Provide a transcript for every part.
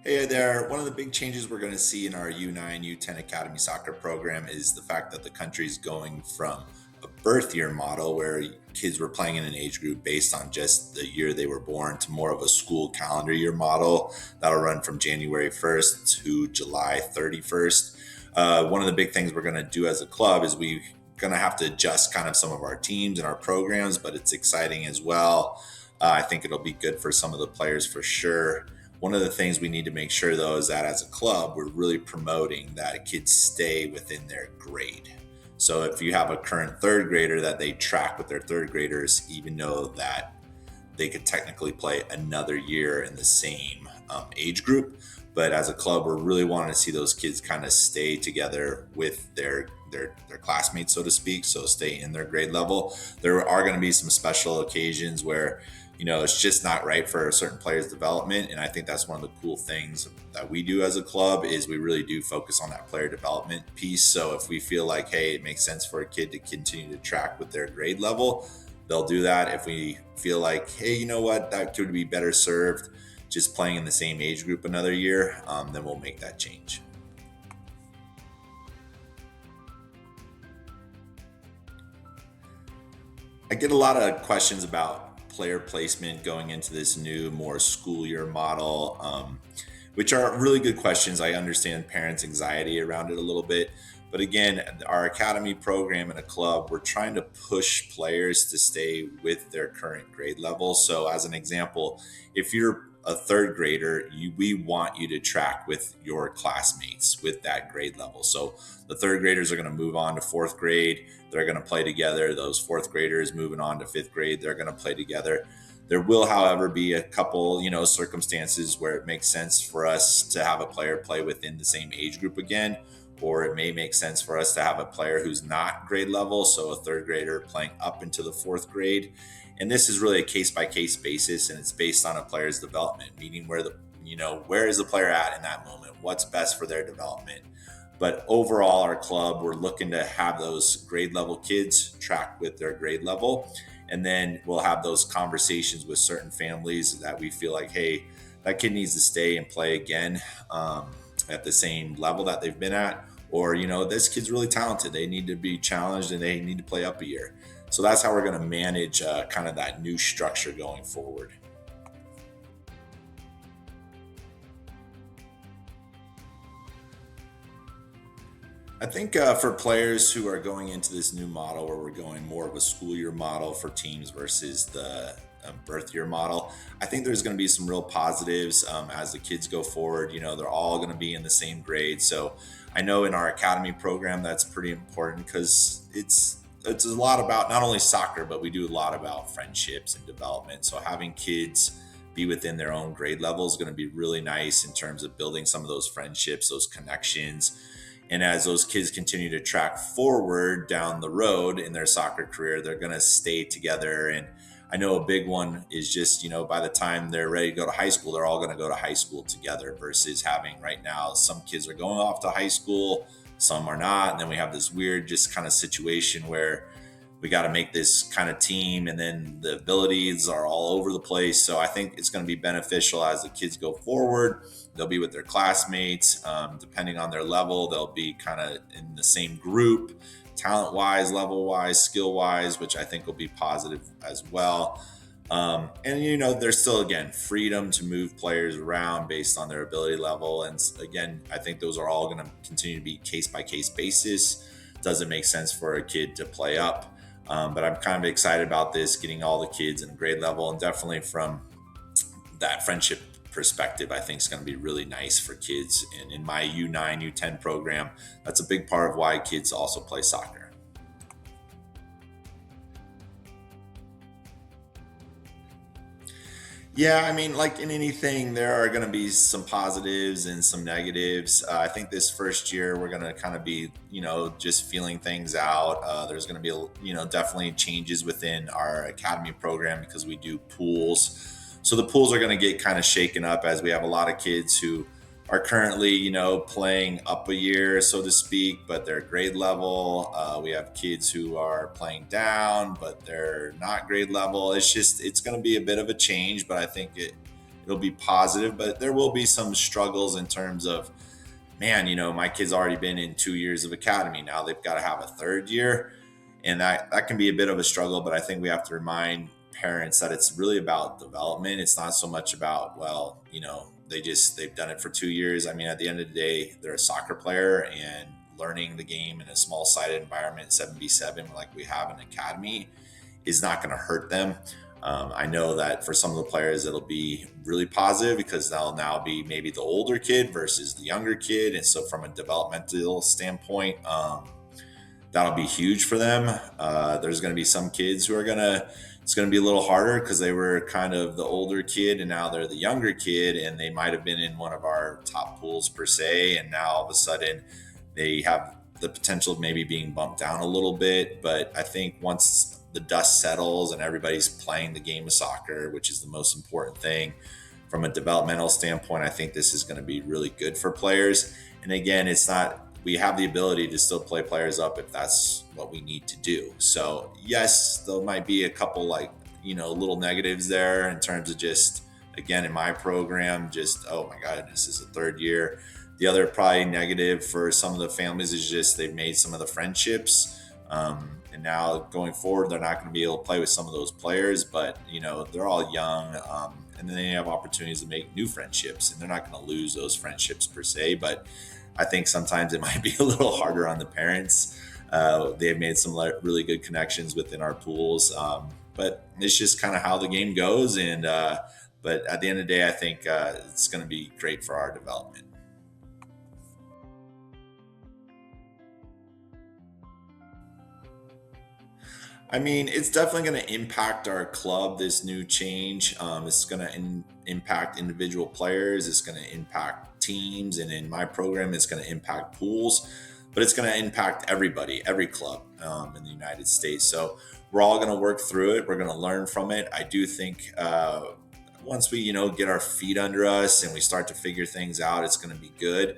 Hey there. One of the big changes we're going to see in our U9, U10 Academy soccer program is the fact that the country is going from a birth year model where kids were playing in an age group based on just the year they were born to more of a school calendar year model that'll run from January 1st to July 31st. One of the big things we're going to do as a club is we going to have to adjust kind of some of our teams and our programs, but it's exciting as well. I think it'll be good for some of the players for sure. One of the things we need to make sure, though, is that as a club, we're really promoting that kids stay within their grade. So if you have a current third grader, that they track with their third graders, even though that they could technically play another year in the same age group. But as a club, we're really wanting to see those kids kind of stay together with their classmates, so to speak. So stay in their grade level. There are going to be some special occasions where it's just not right for a certain player's development. And I think that's one of the cool things that we do as a club is we really do focus on that player development piece. So if we feel like, hey, it makes sense for a kid to continue to track with their grade level, they'll do that. If we feel like, hey, you know what, that could be better served just playing in the same age group another year, then we'll make that change. I get a lot of questions about player placement going into this new, more school year model, which are really good questions. I understand parents' anxiety around it a little bit. But again, our academy program and a club, we're trying to push players to stay with their current grade level. So, as an example, if you're a third grader, we want you to track with your classmates with that grade level. So, the third graders are going to move on to fourth grade. They're going to play together. Those fourth graders moving on to fifth grade, they're going to play together. There will, however, be a couple, circumstances where it makes sense for us to have a player play within the same age group again, or it may make sense for us to have a player who's not grade level, so a third grader playing up into the fourth grade. And this is really a case by case basis, and it's based on a player's development, meaning where is the player at in that moment? What's best for their development? But overall, our club, we're looking to have those grade level kids track with their grade level. And then we'll have those conversations with certain families that we feel like, hey, that kid needs to stay and play again at the same level that they've been at. Or, this kid's really talented. They need to be challenged and they need to play up a year. So that's how we're going to manage kind of that new structure going forward. I think for players who are going into this new model where we're going more of a school year model for teams versus the birth year model, I think there's going to be some real positives as the kids go forward. They're all going to be in the same grade. So I know in our academy program, that's pretty important because it's a lot about not only soccer, but we do a lot about friendships and development. So having kids be within their own grade level is going to be really nice in terms of building some of those friendships, those connections. And as those kids continue to track forward down the road in their soccer career, they're going to stay together. And I know a big one is just, by the time they're ready to go to high school, they're all going to go to high school together versus having right now, some kids are going off to high school, some are not. And then we have this weird just kind of situation where we got to make this kind of team and then the abilities are all over the place. So I think it's going to be beneficial as the kids go forward. They'll be with their classmates. Depending on their level, they'll be kind of in the same group, talent wise, level wise, skill wise, which I think will be positive as well. And there's still, again, freedom to move players around based on their ability level. And again, I think those are all going to continue to be case by case basis. Doesn't make sense for a kid to play up. But I'm kind of excited about this, getting all the kids in grade level, and definitely from that friendship perspective, I think it's going to be really nice for kids. And in my U9, U10 program, that's a big part of why kids also play soccer. Yeah, I mean, like in anything, there are going to be some positives and some negatives. I think this first year we're going to kind of be, just feeling things out. There's going to be, definitely changes within our academy program because we do pools. So the pools are going to get kind of shaken up as we have a lot of kids who are currently, playing up a year, so to speak, but they're grade level. We have kids who are playing down, but they're not grade level. It's going to be a bit of a change, but I think it'll be positive, but there will be some struggles in terms of, man, my kid's already been in 2 years of academy. Now they've got to have a third year. And that can be a bit of a struggle, but I think we have to remind parents that it's really about development. It's not so much about, well, they've done it for 2 years. I mean, at the end of the day, they're a soccer player, and learning the game in a small sided environment, 7v7, like we have in academy, is not going to hurt them. I know that for some of the players, it'll be really positive because they'll now be maybe the older kid versus the younger kid. And so from a developmental standpoint, that'll be huge for them. There's going to be some kids who it's going to be a little harder because they were kind of the older kid and now they're the younger kid, and they might have been in one of our top pools per se. And now all of a sudden they have the potential of maybe being bumped down a little bit. But I think once the dust settles and everybody's playing the game of soccer, which is the most important thing from a developmental standpoint, I think this is going to be really good for players. And again, we have the ability to still play players up if that's what we need to do. So yes, there might be a couple little negatives there in terms of just, again, in my program, just, oh my God, this is the third year. The other probably negative for some of the families is just they've made some of the friendships. And now going forward, they're not going to be able to play with some of those players, but they're all young. And then they have opportunities to make new friendships, and they're not going to lose those friendships per se. But I think sometimes it might be a little harder on the parents. They've made some really good connections within our pools. But it's just kind of how the game goes. But at the end of the day, I think it's going to be great for our development. I mean, it's definitely going to impact our club, this new change. It's going to impact individual players. It's going to impact teams. And in my program, it's going to impact pools. But it's going to impact everybody, every club in the United States. So we're all going to work through it. We're going to learn from it. I do think once we, get our feet under us and we start to figure things out, it's going to be good.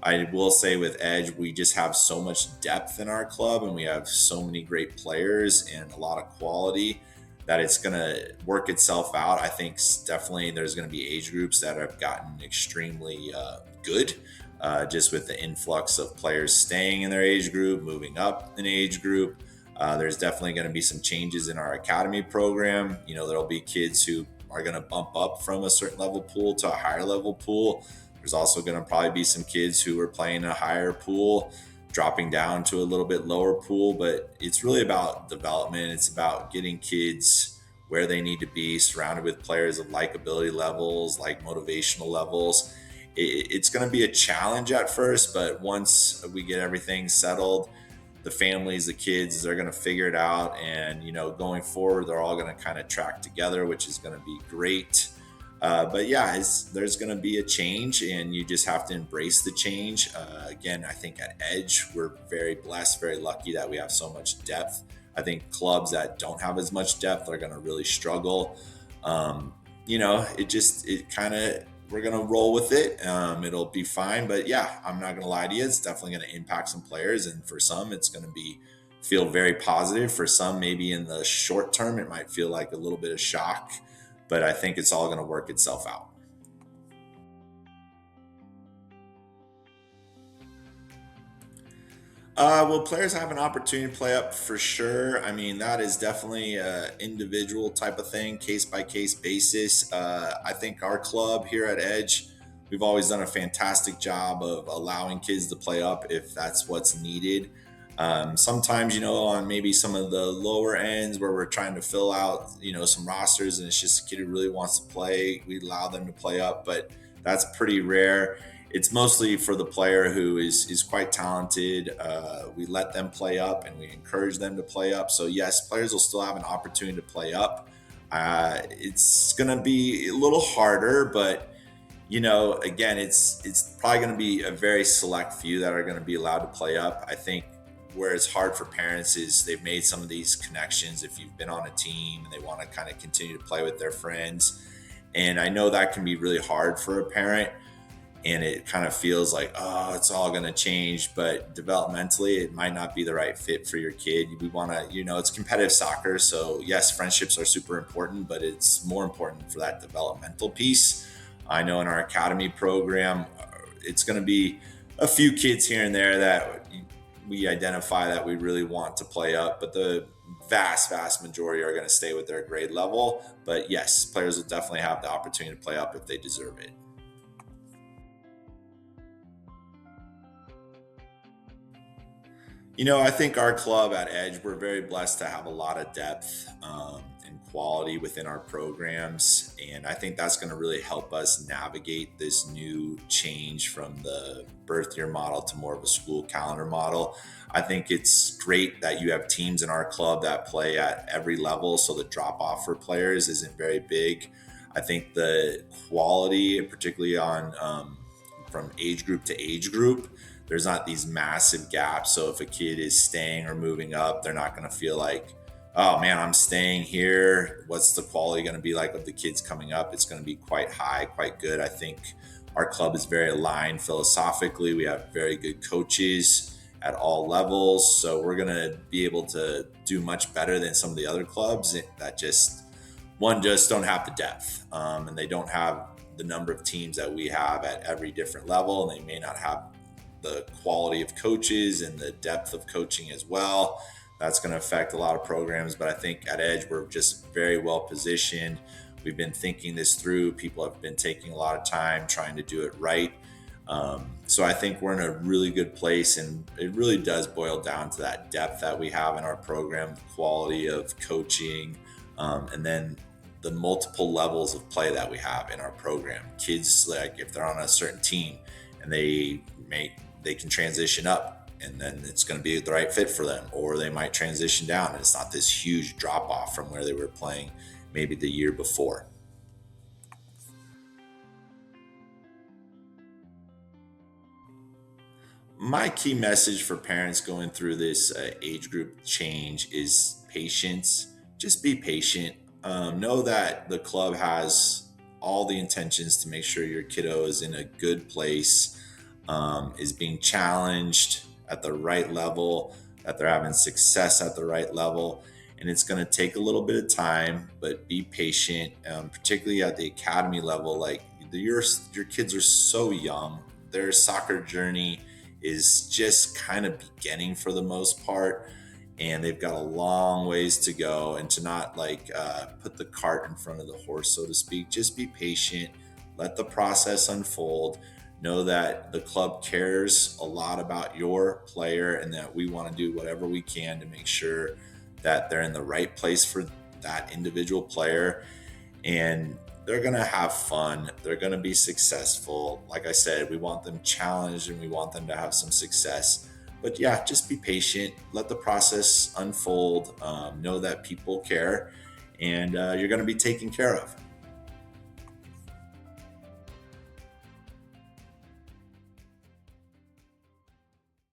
I will say with Edge, we just have so much depth in our club, and we have so many great players and a lot of quality that it's going to work itself out. I think definitely there's going to be age groups that have gotten extremely good just with the influx of players staying in their age group, moving up an age group. There's definitely going to be some changes in our academy program. There'll be kids who are going to bump up from a certain level pool to a higher level pool. There's also going to probably be some kids who are playing a higher pool, dropping down to a little bit lower pool, but it's really about development. It's about getting kids where they need to be, surrounded with players of like ability levels, like motivational levels. It's going to be a challenge at first, but once we get everything settled, the families, the kids, they're going to figure it out. And, going forward, they're all going to kind of track together, which is going to be great. But yeah, there's going to be a change, and you just have to embrace the change. Again, I think at Edge, we're very blessed, very lucky that we have so much depth. I think clubs that don't have as much depth are going to really struggle. We're going to roll with it. It'll be fine. But yeah, I'm not going to lie to you. It's definitely going to impact some players. And for some, it's going to feel very positive. For some, maybe in the short term, it might feel like a little bit of shock. But I think it's all going to work itself out. Well, players have an opportunity to play up for sure. I mean, that is definitely an individual type of thing, case by case basis. I think our club here at Edge, we've always done a fantastic job of allowing kids to play up if that's what's needed. Sometimes, on maybe some of the lower ends where we're trying to fill out, some rosters and it's just a kid who really wants to play, we allow them to play up, but that's pretty rare. It's mostly for the player who is quite talented. We let them play up and we encourage them to play up. So yes, players will still have an opportunity to play up. It's going to be a little harder, but again, it's probably going to be a very select few that are going to be allowed to play up. I think where it's hard for parents is they've made some of these connections. If you've been on a team and they want to kind of continue to play with their friends. And I know that can be really hard for a parent. And it kind of feels like, oh, it's all going to change. But developmentally, it might not be the right fit for your kid. We want to, it's competitive soccer. So yes, friendships are super important, but it's more important for that developmental piece. I know in our academy program, it's going to be a few kids here and there that we identify that we really want to play up, but the vast majority are going to stay with their grade level. But yes, players will definitely have the opportunity to play up if they deserve it. I think our club at Edge, we're very blessed to have a lot of depth and quality within our programs. And I think that's going to really help us navigate this new change from the birth year model to more of a school calendar model. I think it's great that you have teams in our club that play at every level, so the drop off for players isn't very big. I think the quality, particularly on from age group to age group, there's not these massive gaps. So if a kid is staying or moving up, they're not going to feel like, oh man, I'm staying here. What's the quality going to be like of the kids coming up? It's going to be quite high, quite good. I think our club is very aligned philosophically. We have very good coaches at all levels. So we're going to be able to do much better than some of the other clubs that just don't have the depth, and they don't have the number of teams that we have at every different level, and they may not have the quality of coaches and the depth of coaching as well. That's going to affect a lot of programs, but I think at Edge we're just very well positioned. We've been thinking this through. People have been taking a lot of time trying to do it right. So I think we're in a really good place, and it really does boil down to that depth that we have in our program, the quality of coaching, and then the multiple levels of play that we have in our program. Kids, like if they're on a certain team and they can transition up, and then it's going to be the right fit for them, or they might transition down and it's not this huge drop off from where they were playing maybe the year before. My key message for parents going through this age group change is patience. Just be patient. Know that the club has all the intentions to make sure your kiddo is in a good place, is being challenged at the right level, that they're having success at the right level. And it's going to take a little bit of time, but be patient, particularly at the academy level. Like your kids are so young, their soccer journey is just kind of beginning for the most part, and they've got a long ways to go. And to not put the cart in front of the horse, so to speak. Just be patient, let the process unfold. Know that the club cares a lot about your player, and that we want to do whatever we can to make sure that they're in the right place for that individual player. And they're going to have fun. They're going to be successful. Like I said, we want them challenged and we want them to have some success. But yeah, just be patient. Let the process unfold. Know that people care, and you're going to be taken care of.